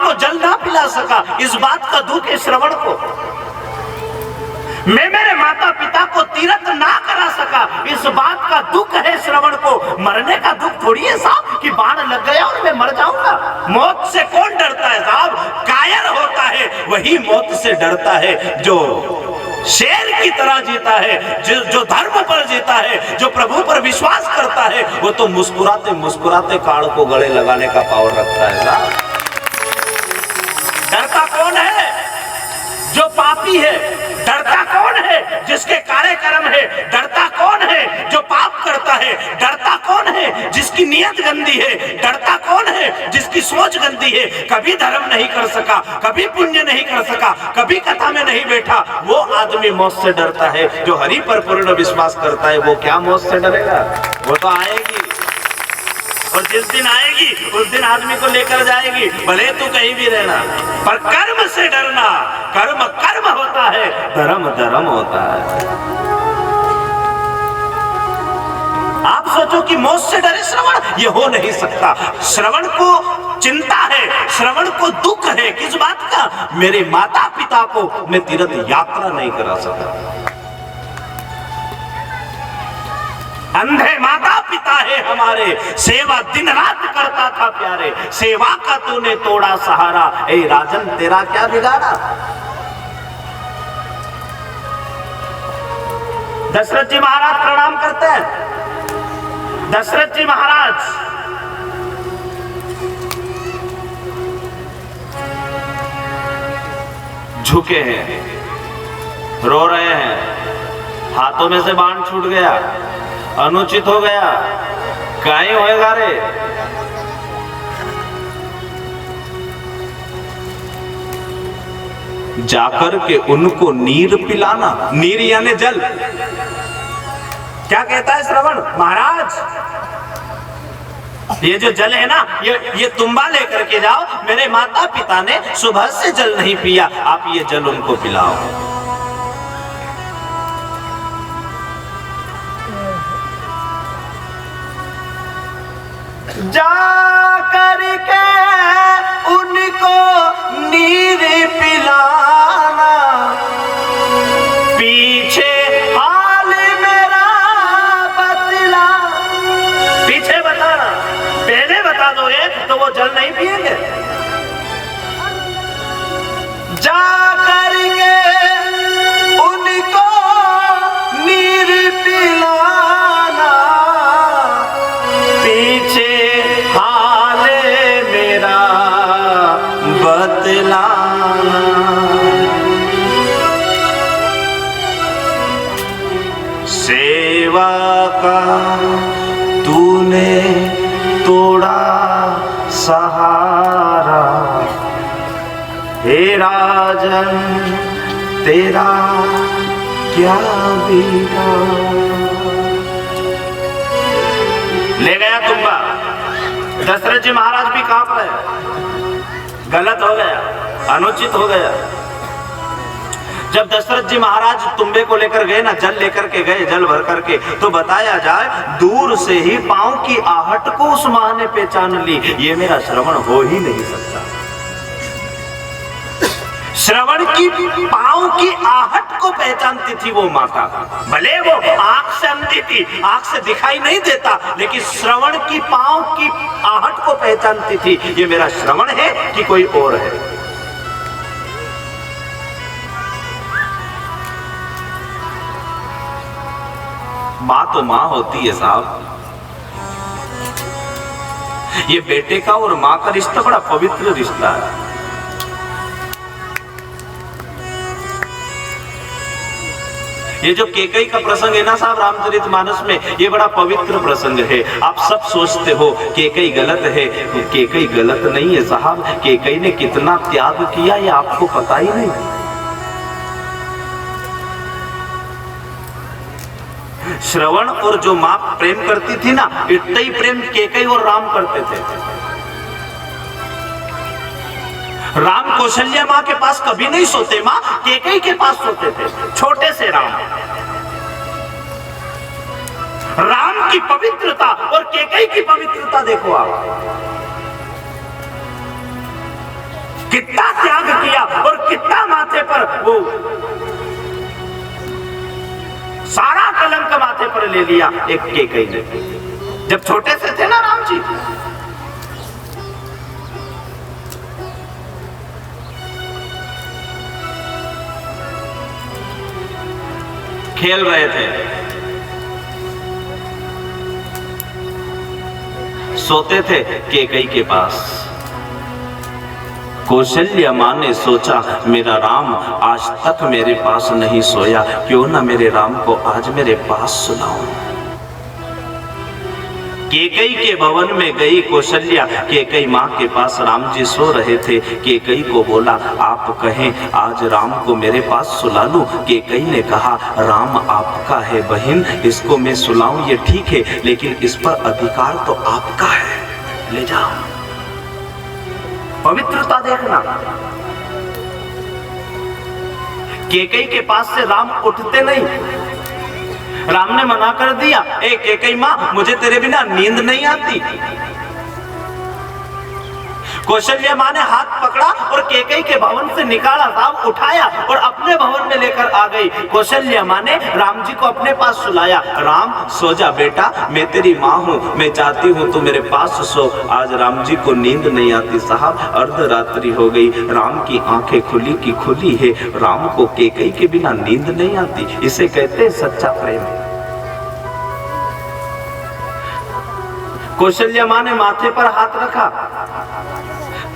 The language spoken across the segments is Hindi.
को जल ना पिला सका, इस बात का दुख है श्रवण को। मैं मेरे माता पिता को तीर्थ ना करा सका, इस बात का दुख है श्रवण को। मरने का दुख थोड़ी है साहब कि बाण लग गया और मैं मर जाऊंगा। मौत से कौन डरता है साहब? कायर होता है वही मौत से डरता है। जो शेर की तरह जीता है, जो धर्म पर जीता है, जो प्रभु पर विश्वास करता है, वो तो मुस्कुराते मुस्कुराते काल को गले लगाने का पावर रखता है साहब। डरता कौन है? जो पापी है। डरता कौन है? जिसके कार्यक्रम है। डरता कौन है? जो पाप करता है। डरता कौन है? जिसकी नीयत गंदी है। डरता कौन है? जिसकी सोच गंदी है, कभी धर्म नहीं कर सका, कभी पुण्य नहीं कर सका, कभी कथा में नहीं बैठा, वो आदमी मौत से डरता है। जो हरि पर पूर्ण विश्वास करता है वो क्या मौत से डरेगा? वो तो आएगी, और जिस दिन आएगी उस दिन आदमी को लेकर जाएगी, भले तू कहीं भी रहना। पर कर्म से डरना, कर्म कर्म होता है, धर्म धर्म होता है। आप सोचो कि मौत से डरे श्रवण, ये हो नहीं सकता। श्रवण को चिंता है, श्रवण को दुख है। किस बात का? मेरे माता पिता को मैं तीर्थ यात्रा नहीं करा सका। अंधे माता पिता है हमारे, सेवा दिन रात करता था प्यारे। सेवा का तूने तोड़ा सहारा, ए राजन तेरा क्या बिगाड़ा? दशरथ जी महाराज प्रणाम करते हैं। दशरथ जी महाराज झुके हैं, रो रहे हैं, हाथों में से बाण छूट गया, अनुचित हो गया, काहे होएगा रे? जाकर के उनको नीर पिलाना। नीर यानी जल। क्या कहता है श्रवण महाराज? ये जो जल है ना, ये तुम्बा लेकर के जाओ। मेरे माता पिता ने सुबह से जल नहीं पिया, आप ये जल उनको पिलाओ। जा करके उनको नीर पिलाना, पीछे हाल मेरा बतला। पीछे बताना, पहले बता दोगे तो वो जल नहीं पिएंगे। जा करके उनको नीर पिलाना, पीछे सेवा का तूने तोड़ा सहारा, हे राजन तेरा क्या बिगाड़ा? ले गया तुम्बा। दशरथ जी महाराज भी कांप रहे, गलत हो गया, अनुचित हो गया। जब दशरथ जी महाराज तुम्बे को लेकर गए ना, जल लेकर के गए, जल भर करके, तो बताया जाए दूर से ही पांव की आहट को उस मां ने पहचान ली। ये मेरा श्रवण हो ही नहीं सकता। श्रवण की पांव की आहट को पहचानती थी वो माता। भले वो आंख से अंधी थी, आंख से दिखाई नहीं देता, लेकिन श्रवण की पांव की आहट को पहचानती थी। ये मेरा श्रवण है कि कोई और है? मां तो मां होती है साहब। ये बेटे का और मां का रिश्ता बड़ा पवित्र रिश्ता है। ये जो केकई का प्रसंग है ना साहब रामचरितमानस में, ये बड़ा पवित्र प्रसंग है। आप सब सोचते हो केकई गलत है, केकई गलत नहीं है साहब। केकई ने कितना त्याग किया ये आपको पता ही नहीं। श्रवण और जो मां प्रेम करती थी ना, इतना ही प्रेम केकई और राम करते थे। राम कौशल्या मां के पास कभी नहीं सोते, मां केकई के पास सोते थे। छोटे से राम की पवित्रता और केकई की पवित्रता देखो आप। कितना त्याग किया और कितना माथे पर वो सारा कलंक माथे पर ले लिया एक केकई ने। जब छोटे से थे ना राम जी, खेल रहे थे, सोते थे केकई के पास। कौशल्या माँ ने सोचा मेरा राम आज तक मेरे पास नहीं सोया, क्यों ना मेरे राम को आज मेरे पास सुलाऊं। केकई के भवन में गई कौशल्या, केकई माँ के पास राम जी सो रहे थे। केकई को बोला आप कहें आज राम को मेरे पास सुला लूं। केकई ने कहा राम आपका है बहन, इसको मैं सुलाऊं ये ठीक है, लेकिन इस पर अधिकार तो आपका है, ले जाओ। पवित्रता देखना। केकई के पास से राम उठते नहीं। राम ने मना कर दिया, ए केकई माँ मुझे तेरे बिना नींद नहीं आती। कौशल्या माँ ने हाथ पकड़ा और केकई के भवन से निकाला, राम उठाया और अपने भवन में लेकर आ गई। कौशल्या माँ ने राम जी को अपने पास सुलाया। राम सो जा बेटा, मैं तेरी माँ हूँ, मैं चाहती हूँ तू मेरे पास सो। आज राम जी को नींद नहीं आती साहब, अर्धरात्रि हो गई, राम की आंखें खुली की खुली है, राम को केकई के बिना नींद नहीं आती। इसे कहते हैं सच्चा प्रेम। कौशल्या माँ ने माथे पर हाथ रखा,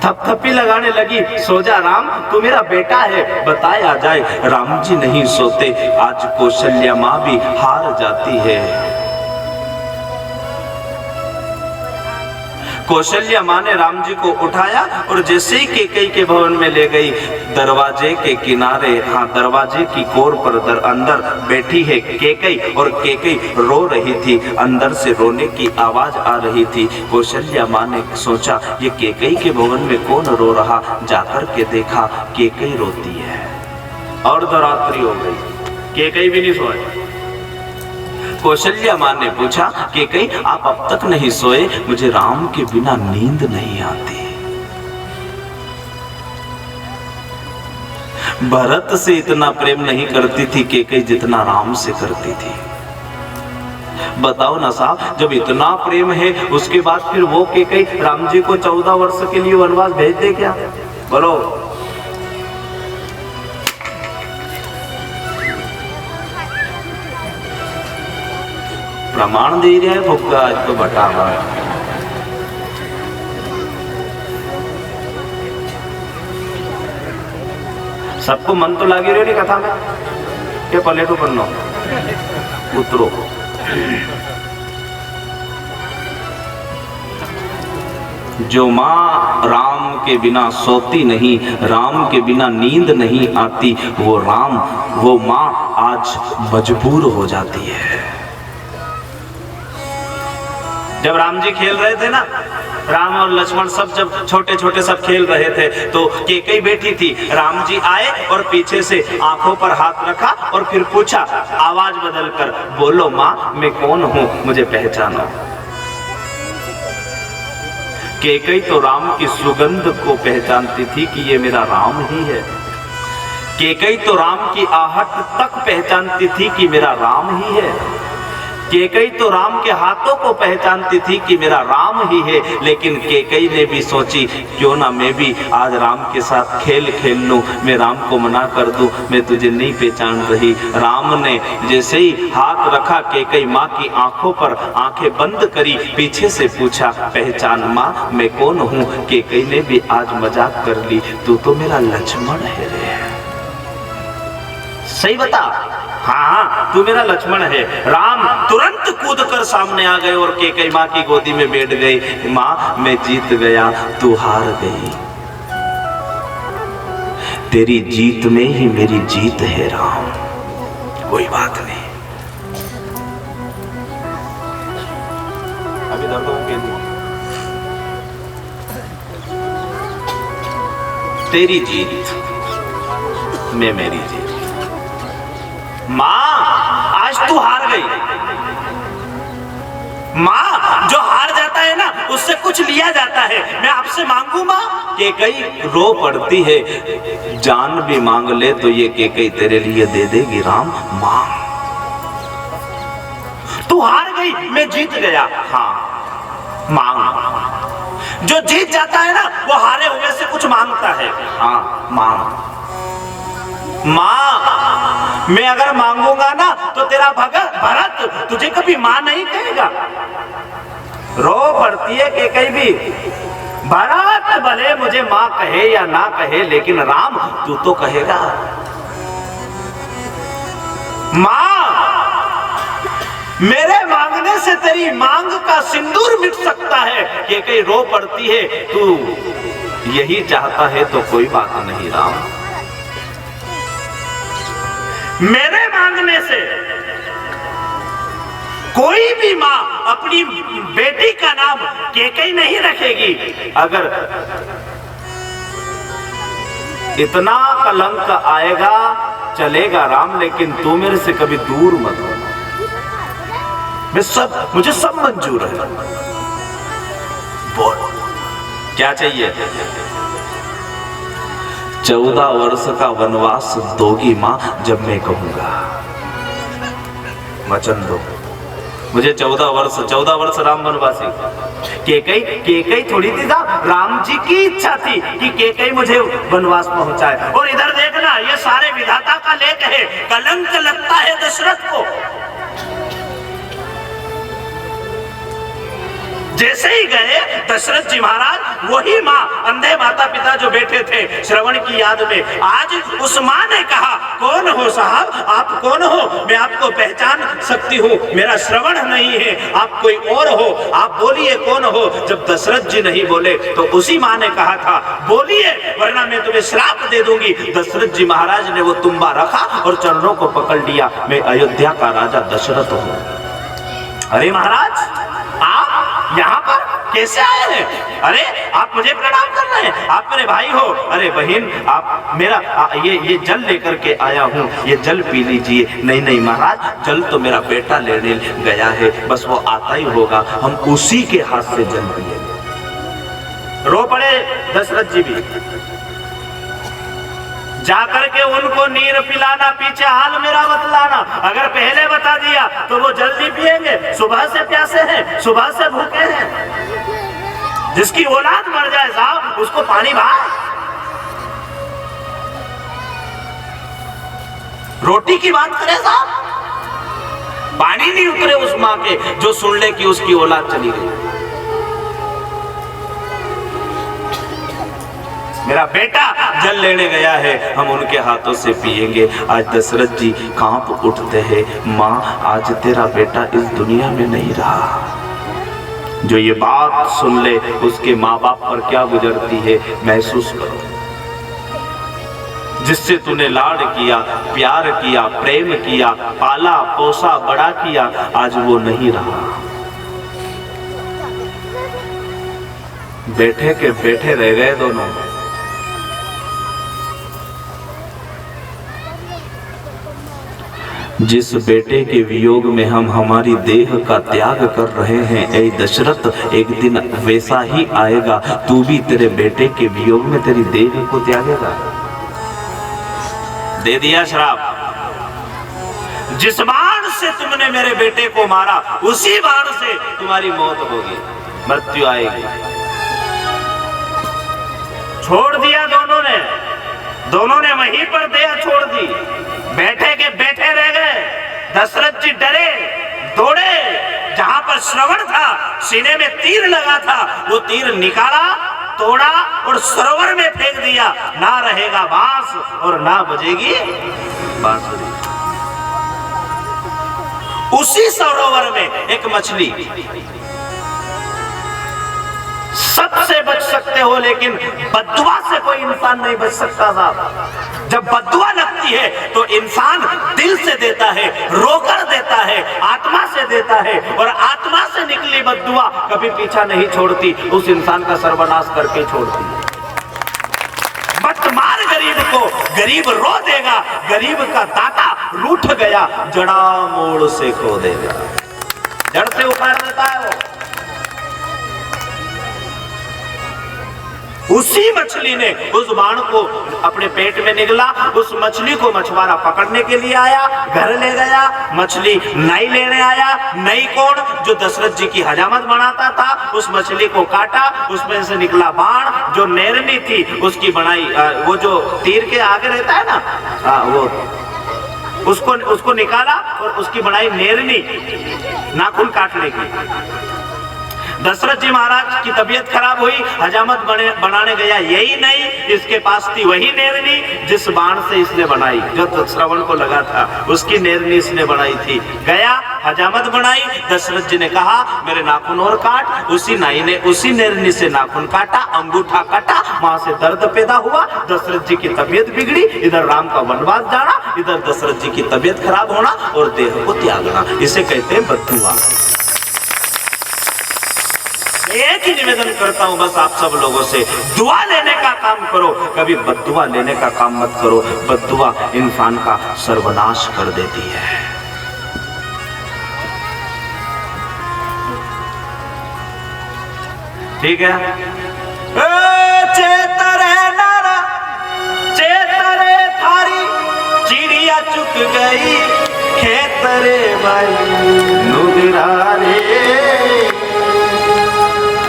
थपथपी लगाने लगी, सो जा राम, तू मेरा बेटा है, बताया जाए। राम जी नहीं सोते। आज कौशल्या माँ भी हार जाती है। कौशल्या माँ ने राम जी को उठाया और जैसे ही केकई के भवन में ले गई, दरवाजे के किनारे, हाँ दरवाजे की कोर पर अंदर बैठी है केकई, और केकई रो रही थी, अंदर से रोने की आवाज आ रही थी। कौशल्या माँ ने सोचा ये केकई के भवन में कौन रो रहा, जाकर के देखा केकई रोती है। और अर्धरात्रि हो गई, केकई भी नहीं सोए। कौशल्या माँ ने पूछा केकई आप अब तक नहीं सोए, मुझे राम के बिना नींद नहीं आती। भरत से इतना प्रेम नहीं करती थी केकई जितना राम से करती थी। बताओ ना साहब, जब इतना प्रेम है उसके बाद फिर वो केकई राम जी को 14 वर्ष के लिए वनवास भेज दे क्या? बोलो। प्रमाण दे रहा है भुक्का, आज तो बटा हुआ है। सबको मन तो लागे रही कथा में के पलेटो पन्नो उतरो। जो माँ राम के बिना सोती नहीं, राम के बिना नींद नहीं आती, वो माँ आज मजबूर हो जाती है। जब राम जी खेल रहे थे ना, राम और लक्ष्मण सब जब छोटे छोटे सब खेल रहे थे, तो केकई बैठी थी। राम जी आए और पीछे से आंखों पर हाथ रखा और फिर पूछा आवाज बदलकर, बोलो माँ मैं कौन हूँ, मुझे पहचानो। केकई तो राम की सुगंध को पहचानती थी कि ये मेरा राम ही है। केकई तो राम की आहट तक पहचानती थी कि मेरा राम ही है। केकई तो राम के हाथों को पहचानती थी कि मेरा राम ही है। लेकिन केकई ने भी सोची क्यों ना मैं भी आज राम के साथ खेल खेल लूं, मैं राम को मना कर दूं, मैं तुझे नहीं पहचान रही। राम ने जैसे ही हाथ रखा केकई माँ की आंखों पर, आंखें बंद करी, पीछे से पूछा पहचान माँ मैं कौन हूँ। केकई ने भी आज मजाक कर ली, तू तो मेरा लक्ष्मण है रे। सही बता, हाँ तू मेरा लक्ष्मण है। राम तुरंत कूद कर सामने आ गए और केकई माँ की गोदी में बैठ गए। माँ मैं जीत गया, तू हार गई, तेरी जीत में ही मेरी जीत है राम, कोई बात नहीं। अभी दर्द तेरी जीत में मेरी जीत। माँ आज तू हार गई। माँ जो हार जाता है ना उससे कुछ लिया जाता है, मैं आपसे मांगू मां। केकई रो पड़ती है, जान भी मांग ले तो ये केकई तेरे लिए दे देगी राम। मांग, तू हार गई, मैं जीत गया। हाँ मांग। जो जीत जाता है ना वो हारे हुए से कुछ मांगता है। हाँ मांग। मां, मैं अगर मांगूंगा ना तो तेरा भरत तुझे कभी मां नहीं कहेगा। रो पड़ती है कि कहीं भी, भरत भले मुझे मां कहे या ना कहे लेकिन राम तू तो कहेगा। मां, मेरे मांगने से तेरी मांग का सिंदूर मिट सकता है। कि कहीं रो पड़ती है, तू यही चाहता है तो कोई बात नहीं राम। मेरे मांगने से कोई भी मां अपनी बेटी का नाम केकई नहीं रखेगी। अगर इतना कलंक आएगा चलेगा राम, लेकिन तू मेरे से कभी दूर मत होना। मुझे सब मंजूर है। बोल क्या चाहिए? 14 वर्ष का वनवास दोगी मां जब मैं कहूंगा। वचन दो मुझे 14 वर्ष राम वनवासी। केकई थोड़ी थी साहब, राम जी की इच्छा थी कि केकई मुझे वनवास पहुंचाए। और इधर देखना, ये सारे विधाता का लेख है। कलंक लगता है दशरथ को। जैसे ही गए दशरथ जी महाराज, वही माँ, अंधे माता पिता जो बैठे थे श्रवण की याद में, आज उस माँ ने कहा, कौन हो साहब, आप कौन हो? मैं आपको पहचान सकती हूँ, मेरा श्रवण नहीं है, आप कोई और हो, आप बोलिए कौन हो। जब दशरथ जी नहीं बोले तो उसी माँ ने कहा था, बोलिए वरना मैं तुम्हें श्राप दे दूंगी। दशरथ जी महाराज ने वो तुम्बा रखा और चरणों को पकड़ लिया, मैं अयोध्या का राजा दशरथ हूँ। अरे महाराज, आप यहाँ पर कैसे आए हैं? अरे आप मुझे प्रणाम कर रहे हैं, आप मेरे भाई हो। अरे बहन, आप मेरा ये जल लेकर के आया हूँ, ये जल पी लीजिए। नहीं महाराज, जल तो मेरा बेटा लेने गया है, बस वो आता ही होगा, हम उसी के हाथ से जल पिएंगे। रो पड़े दशरथ जी भी। जाकर के उनको नीर पिलाना, पीछे हाल मेरा बतलाना। अगर पहले बता दिया तो वो जल्दी पिएंगे। सुबह से प्यासे हैं, सुबह से भूखे हैं। जिसकी औलाद मर जाए साहब, उसको पानी भाए। रोटी की बात करें साहब, पानी नहीं उतरे उस माँ के जो सुन ले कि उसकी औलाद चली गई। मेरा बेटा जल लेने गया है, हम उनके हाथों से पिएंगे। आज दशरथ जी कांप उठते हैं, माँ आज तेरा बेटा इस दुनिया में नहीं रहा। जो ये बात सुन ले उसके माँ बाप पर क्या गुजरती है महसूस करो। जिससे तूने लाड किया, प्यार किया, प्रेम किया, पाला पोसा बड़ा किया, आज वो नहीं रहा। बैठे के बैठे रह गए दोनों। जिस बेटे के वियोग में हम हमारी देह का त्याग कर रहे हैं, ऐ दशरथ, एक दिन वैसा ही आएगा, तू भी तेरे बेटे के वियोग में तेरी देह को त्यागेगा। दे दिया श्राप। जिस बाण से तुमने मेरे बेटे को मारा, उसी बाण से तुम्हारी मौत होगी, मृत्यु आएगी। छोड़ दिया दोनों ने वहीं पर देह छोड़ दी। बैठे के बैठे रह गए। दशरथ जी डरे, दौड़े। जहां पर श्रवण था, सीने में तीर लगा था, वो तीर निकाला, तोड़ा और सरोवर में फेंक दिया। ना रहेगा बांस और ना बजेगी बांसुरी। उसी सरोवर में एक मछली। सबसे बच सकते हो लेकिन बद्दुआ से कोई इंसान नहीं बच सकता साहब। जब बद्दुआ लगती है तो इंसान दिल से देता है, रोकर देता है, आत्मा से देता है, और आत्मा से निकली बद्दुआ कभी पीछा नहीं छोड़ती, उस इंसान का सर्वनाश करके छोड़ती है। मत मार गरीब को, गरीब रो देगा, गरीब का दाता रूठ गया, जड़ा मोड़ से खो देगा, जड़ से उखाड़ देता है वो। उसी मछली ने उस बाण को अपने पेट में निगला। उस मछली को मछुआरा पकड़ने के लिए आया, घर ले गया, मछली नई लेने आया। नई कौन? जो दशरथ जी की हजामत बनाता था, उस मछली को काटा, उसमें से निकला बाण। जो नेरनी थी उसकी बनाई, वो जो तीर के आगे रहता है ना, वो उसको निकाला और उसकी बनाई नेरनी, नाखून काटने की। दशरथ जी महाराज की तबीयत खराब हुई, हजामत बनाने गया, यही नहीं, इसके पास थी वही नेरनी जिस बाण से इसने बनाई, जो श्रवण को लगा था, उसकी नेरनी इसने बनाई थी। गया, हजामत बनाई, दशरथ जी ने कहा मेरे नाखून और काट। उसी नाई ने उसी नेरनी से नाखून काटा, अंगूठा काटा, वहां से दर्द पैदा हुआ, दशरथ जी की तबीयत बिगड़ी। इधर राम का वनवास जाना, इधर दशरथ जी की तबीयत खराब होना और देह को त्यागना, इसे कहते हैं बद्दुआ। एक ही निवेदन करता हूं बस आप सब लोगों से, दुआ लेने का काम करो, कभी बद्दुआ लेने का काम मत करो। बद्दुआ इंसान का सर्वनाश कर देती है। ठीक है, चेतरे नारा चेतरे थारी चिड़िया चुक गई, खेतरे भाई नुगरा रे,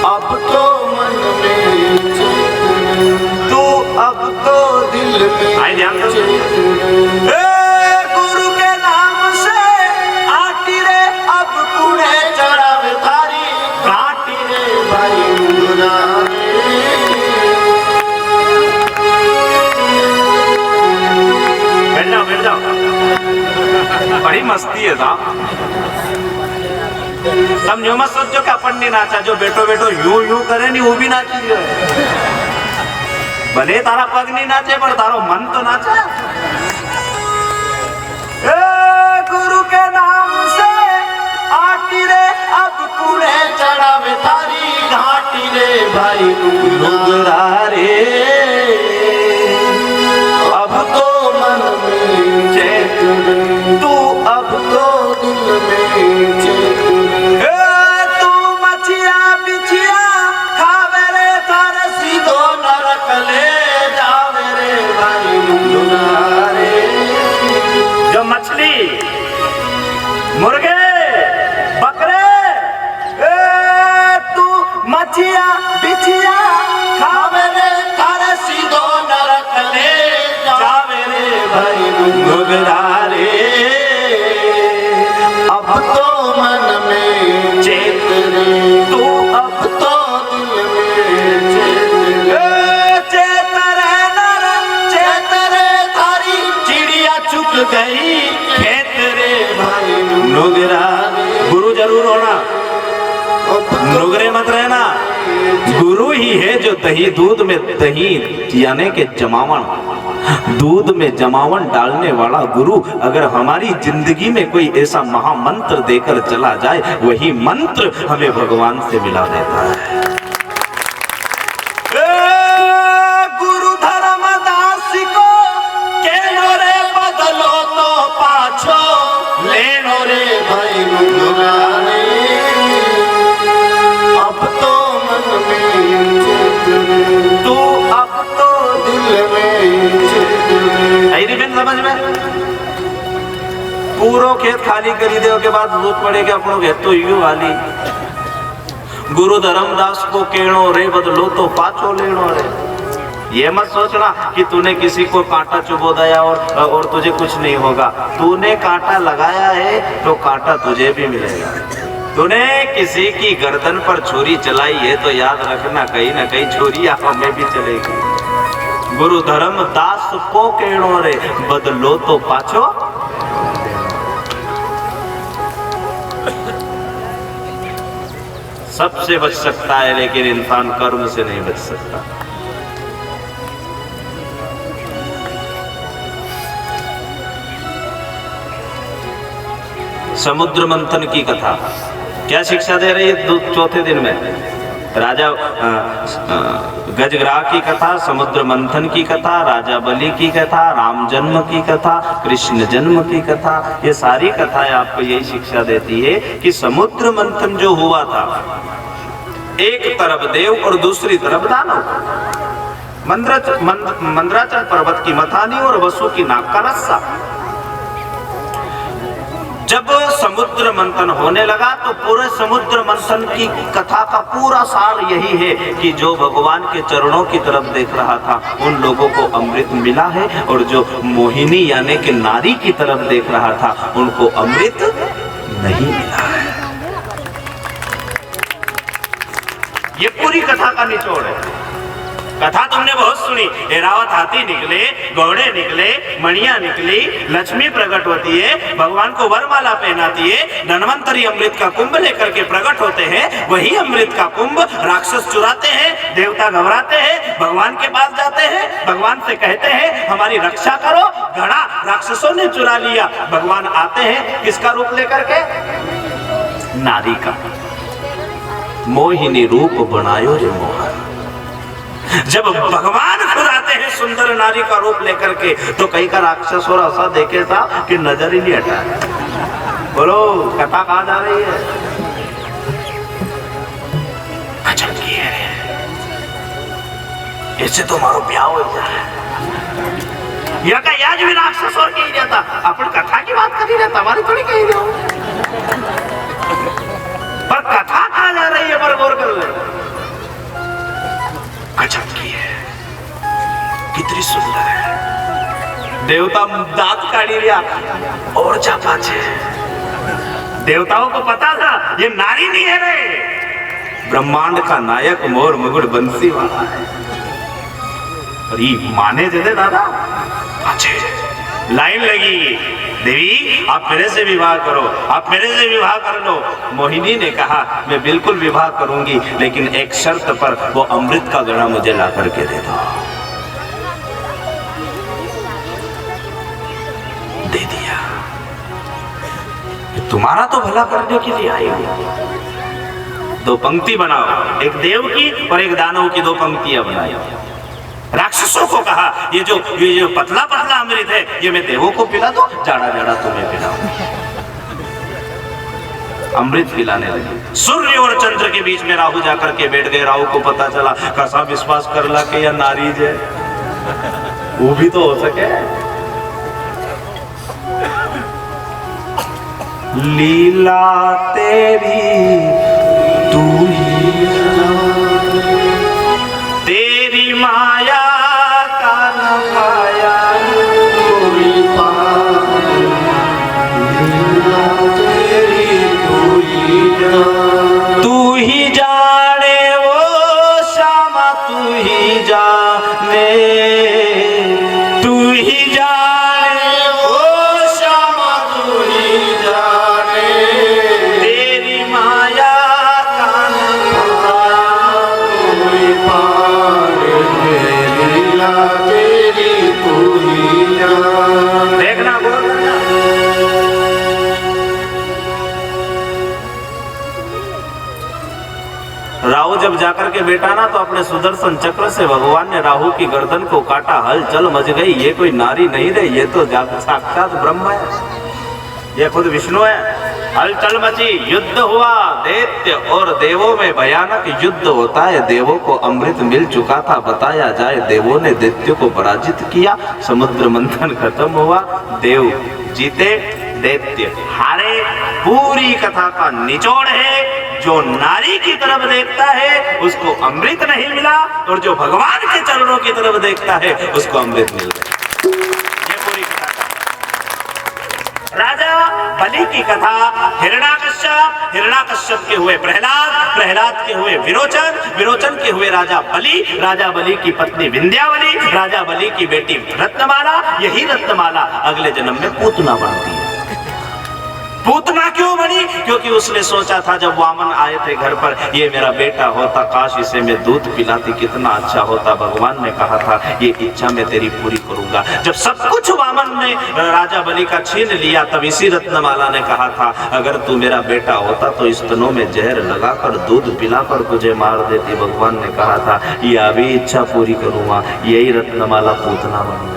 अब तो मन में तू, अब तो दिल में। आई ध्यान दो, गुरु के नाम से आटी रे, अब पुणे चढ़ावे थारी, घाटी रे भाई मुगरा रे। बैठ जाओ, बड़ी मस्ती है साहब। तुम यूं मत सोचो कि अपन नहीं नाचा, जो बैठो बैठो यूं करे नहीं, वो भी नाची है। भले तारा पग नहीं नाचे पर तारो मन तो नाचा। गुरु के नाम से आटी रे, अब पुणे चढ़ावे थारी, घाटी रे भाई नुगरा रे, अब तो मन में चैत तू, अब तो दिल में चैत। जो मछली, मुर्गे, बकरे, तू मछिया बिछिया खावे रे, थारे सीधो नरक ले जावे रे भाई नुगरा रे, अब तो मन में चेत रे, तू अब तो दिल में चेत। चेत रे नर चेत रे थारी चिड़िया चुक गई, खेत रे भाई नुगरा। गुरु जरूर होना, नुगरे मत रहना। गुरु ही है जो दही दूध में दही यानी के जमावन, दूध में जमावन डालने वाला गुरु अगर हमारी जिंदगी में कोई ऐसा महामंत्र देकर चला जाए, वही मंत्र हमें भगवान से मिला देता है। गुरु धर्मदास को केनो रे बदलो तो पाछो लेनो रे भाई नुगरा रे, अब तो मन में चेत तू, अब तो दिल में चेत। आई रिबन समझ में? पूरो खेत खाली करी दे के बाद जरूरत पड़े कि अपनों खेत तो यू वाली। गुरु धर्मदास को केणो रे बदलो तो पाछो लेनो रे। ये मत सोचना कि तूने किसी को कांटा चुबो दिया और तुझे कुछ नहीं होगा। तूने कांटा लगाया है तो कांटा तुझे भी मिलेगा। तूने किसी की गर्दन पर छुरी चलाई है तो याद रखना कहीं ना कहीं छुरी हमें भी चलेगी। गुरु धर्मदास को केणो रे बदलो तो पाछो। सबसे बच सकता है लेकिन इंसान कर्म से नहीं बच सकता। समुद्र मंथन की कथा क्या शिक्षा दे रही है? चौथे दिन में राजा गजग्राह की कथा, समुद्र मंथन की कथा, राजा बलि की कथा, राम जन्म की कथा, कृष्ण जन्म की कथा, ये सारी कथाएं आपको यही शिक्षा देती है कि समुद्र मंथन जो हुआ था, एक तरफ देव और दूसरी तरफ दानव। मंदराचल पर्वत की मथानी और वसु की नाक का रस्सा। जब समुद्र मंथन होने लगा तो पूरे समुद्र मंथन की कथा का पूरा सार यही है कि जो भगवान के चरणों की तरफ देख रहा था उन लोगों को अमृत मिला है, और जो मोहिनी यानी कि नारी की तरफ देख रहा था उनको अमृत नहीं मिला है। ये पूरी कथा का निचोड़ है। कथा तुमने बहुत सुनी, एरावत हाथी निकले, घोड़े निकले, मणियां निकली, लक्ष्मी प्रकट होती है, भगवान को वरमाला पहनाती है, धन्वंतरी अमृत का कुंभ लेकर के प्रकट होते हैं। वही अमृत का कुंभ राक्षस चुराते हैं, देवता घबराते हैं, भगवान के पास जाते हैं, भगवान से कहते हैं हमारी रक्षा करो, घड़ा राक्षसों ने चुरा लिया। भगवान आते हैं किसका रूप लेकर के? नारी का। मोहिनी रूप बनायो रे मोहन। जब भगवान खुद आते हैं सुंदर नारी का रूप लेकर के तो कई का राक्षस और ऐसा देखे था कि नजर ही नहीं हटा। बोलो कथा कहाँ जा रही है? अच्छा की है, इससे तो हमारो ब्याह हो जाए। यह का याज भी राक्षस और कहीं जाता, अपन कथा की बात कर ही रहता, हमारी थोड़ी कहीं जाओ। पर कथा कहाँ जा रही है पर गौर कर ले। गजब की है, कितनी सुंदर है। देवता दांत काढ़ी लिया और चापा छे। देवताओं को पता था ये नारी नहीं है रे, ब्रह्मांड का नायक मोर मुकुट बंसी वाला है। अरे माने दे दादा, अच्छे लाइन लगी, देवी आप मेरे से विवाह करो, आप मेरे से विवाह कर लो। मोहिनी ने कहा मैं बिल्कुल विवाह करूंगी, लेकिन एक शर्त पर, वो अमृत का घड़ा मुझे ला करके दे दो। दे दिया। तुम्हारा तो भला करने के लिए आई हूं। दो पंक्ति बनाओ, एक देव की और एक दानव की, दो पंक्तियां बनाई। राक्षसों को कहा ये जो पतला पतला अमृत है ये मैं देवों को पिला दो, जाड़ा जाड़ा तुम्हें पिलाऊं। अमृत पिलाने लगे। सूर्य और चंद्र के बीच में राहु जाकर के बैठ गए। राहु को पता चला, कैसा विश्वास कर ला के या नारी जे वो भी तो हो सके। लीला तेरी तू ही, तेरी माया का न पाया कोई पार, तेरी तू ही जाने वो श्यामा, तू ही जाने, तू ही जाने वो श्यामा, तू ही जाने, तेरी माया का न पाया कोई पार, तेरी तू ही जाने। देखना राहु जब जाकर के बैठा ना तो अपने सुदर्शन चक्र से भगवान ने राहु की गर्दन को काटा। हलचल मच गई, ये कोई नारी नहीं रही, ये तो साक्षात ब्रह्म है, ये खुद विष्णु है। हलचल मची, युद्ध हुआ, दैत्य और देवों में भयानक युद्ध होता है। देवों को अमृत मिल चुका था, बताया जाए देवों ने दैत्यों को पराजित किया। समुद्र मंथन खत्म हुआ, देव जीते, दैत्य हारे। पूरी कथा का निचोड़ है जो नारी की तरफ देखता है उसको अमृत नहीं मिला, और जो भगवान के चरणों की तरफ देखता है उसको अमृत मिल गया। ये पूरी कथा। राजा बलि की कथा, हिरण्याकश्यप के हुए प्रहलाद, प्रहलाद के हुए विरोचन, विरोचन के हुए राजा बलि की पत्नी विंध्यावली, राजा बलि की बेटी रत्नमाला। यही रत्नमाला अगले जन्म में पूतना बनती है। पूतना क्यों बनी? क्योंकि उसने सोचा था जब वामन आए थे घर पर, ये मेरा बेटा होता, काश इसे मैं दूध पिलाती, कितना अच्छा होता। भगवान ने कहा था ये इच्छा मैं तेरी पूरी करूंगा। जब सब कुछ वामन ने राजा बलि का छीन लिया, तब इसी रत्नमाला ने कहा था अगर तू मेरा बेटा होता तो स्तनों में जहर लगाकर दूध पिलाकर तुझे मार देती। भगवान ने कहा था ये अभी इच्छा पूरी करूंगा। यही रत्नमाला पूतना बनी।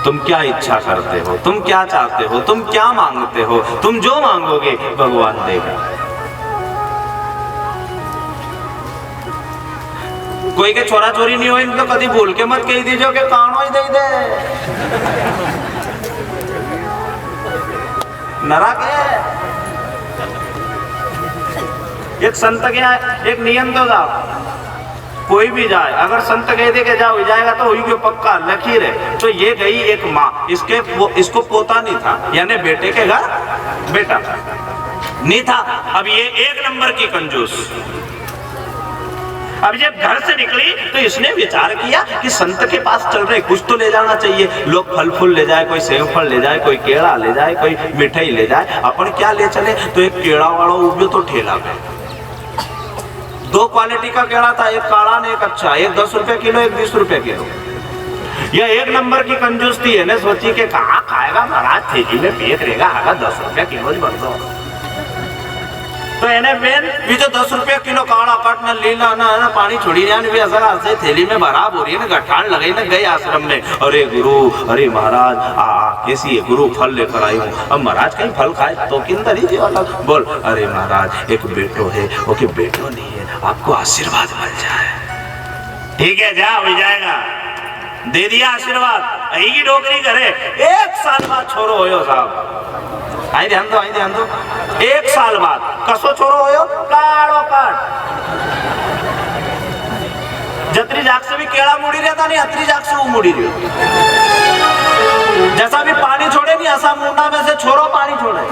तुम क्या इच्छा करते हो, तुम क्या चाहते हो, तुम क्या मांगते हो? तुम जो मांगोगे भगवान देगा। कोई के छोरा छोरी नहीं हो इनको कभी भूल के मत कही दीजिए कि कानो ही दे दे नरक है। एक संत के यहाँ एक नियम तो था, कोई भी जाए अगर संत कह दे के जाओ जाएगा तो वही क्यों पक्का लकीर है। तो ये गई एक माँ, इसको पोता नहीं था, यानी बेटे के घर बेटा नहीं था। अब ये एक नंबर की कंजूस। अब जब घर से निकली तो इसने विचार किया कि संत के पास चल रहे कुछ तो ले जाना चाहिए। लोग फल फूल ले जाए, कोई सेब फल ले जाए, कोई केला ले जाए, कोई मिठाई ले जाए, अपन क्या ले चले। तो एक केड़ा वाला उब्यो तो ठेला पे, दो क्वालिटी का केड़ा था, एक काला ने एक अच्छा, एक 10 रुपए किलो, एक 20 रुपए किलो। यह एक नंबर की कंजूस थी ने सोची के कहाँ खाएगा महाराज, थैली में पेट रहेगा, आगा 10 रुपया किलो ही बन दो। तो एने बेन भी जो 10 रुपया किलो काड़ा काटना लीला ना पानी छोड़ी जाने भी असल से थैली में भराब हो रही है ना, गठान लगाई ना, गए आश्रम में, अरे गुरु, अरे महाराज कैसी है गुरु, फल लेकर आई हूँ। अब महाराज कहीं फल खाए तो किंदर ही अलग बोल, अरे महाराज एक बेटो है, ओके बेटो नहीं है, आपको आशीर्वाद मिल जाए। ठीक है जा हो जाएगा, दे दिया आशीर्वाद। यही की डोकरी करे 1 साल बाद छोरो होयो साहब, आई ध्यान दो, आई ध्यान दो। 1 साल बाद कसो छोरो होयो, काड़ो काट। जतरी जाग से भी केड़ा मुड़ी रहता नहीं, अतरी जाग से वो मुड़ी रही। जैसा भी पानी छोड़े नहीं, ऐसा मुंडा में से छोरो पानी छोड़े।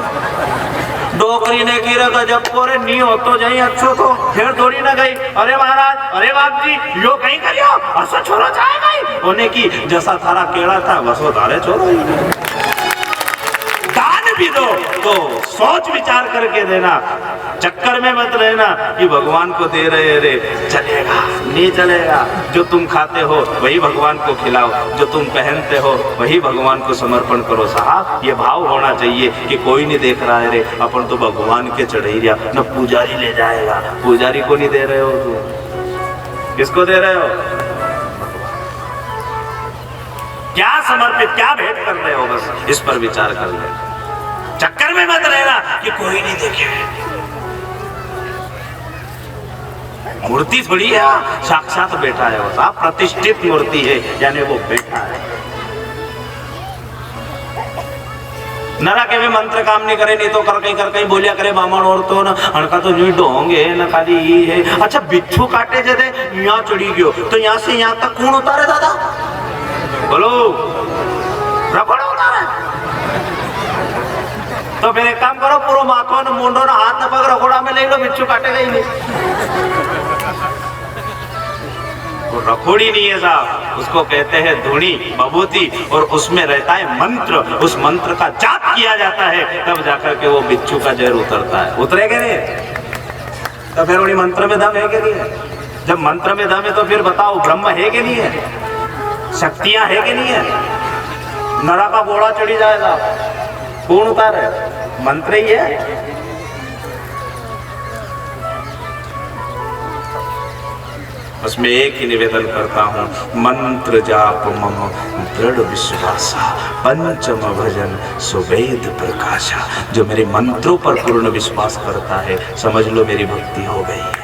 डोकरी ने की रखा जब कोरे नहीं हो तो जाई अच्छो तो फिर थोड़ी ना गई, अरे महाराज, अरे बाप जी यो कहीं करियो, ऐसा छोरो जाएगा होने की, जैसा थारा केड़ा था वसो तारे छोरो। भी दो तो सोच विचार करके देना, चक्कर में मत रहना कि भगवान को दे रहे रे, चलेगा नहीं चलेगा। जो तुम खाते हो वही भगवान को खिलाओ, जो तुम पहनते हो वही भगवान को समर्पण करो। साहब ये भाव होना चाहिए कि कोई नहीं देख रहा है रे, अपन तो भगवान के चढ़ैया, न पुजारी ले जाएगा। पुजारी को नहीं दे रहे हो तुम, किसको दे रहे हो? क्या समर्पित, क्या भेंट कर रहे हो, बस इस पर विचार कर ले। चक्कर में मत रहना कि कोई नहीं देखे। मूर्ति थोड़ी है, साक्षात बैठा है वो साहब, प्रतिष्ठित मूर्ति है, यानी वो बैठा है। नरा के भी मंत्र काम नहीं करे, नहीं तो कर कहीं बोलिया करे बामण और तो ना हड़का तो यूं ढोंगे ना खाली ये है। अच्छा बिच्छू काटे जैसे यहाँ चढ़ी गयो तो यहाँ से यहाँ तक कौन उतारे दादा, बोलो रबड़ उतारे। तो फिर एक काम करो, पूरा माथो न मुंडो न हाथ न पग रखोड़ा में ले लो, बिच्छू काटेगा ही नहीं। वो रखोड़ी नहीं है साहब, उसको कहते हैं धुनी बबूती, और उसमें रहता है मंत्र। उस मंत्र का जाप किया जाता है, तब जाकर के वो बिच्छू का जहर उतरता है। उतरेगा नहीं तो फिर उन्हीं मंत्र में दम है कि नहीं है? जब मंत्र में दम है तो फिर बताओ ब्रह्म है कि नहीं है, शक्तियां है कि नहीं है? नरा का बोड़ा चढ़ी जाएगा, कौन उतारे? मंत्र ही है। बस मैं एक ही निवेदन करता हूँ, मंत्र जाप मम दृढ़ विश्वासा, पंचम भजन सुवेद प्रकाशा। जो मेरे मंत्रों पर पूर्ण विश्वास करता है, समझ लो मेरी भक्ति हो गई है।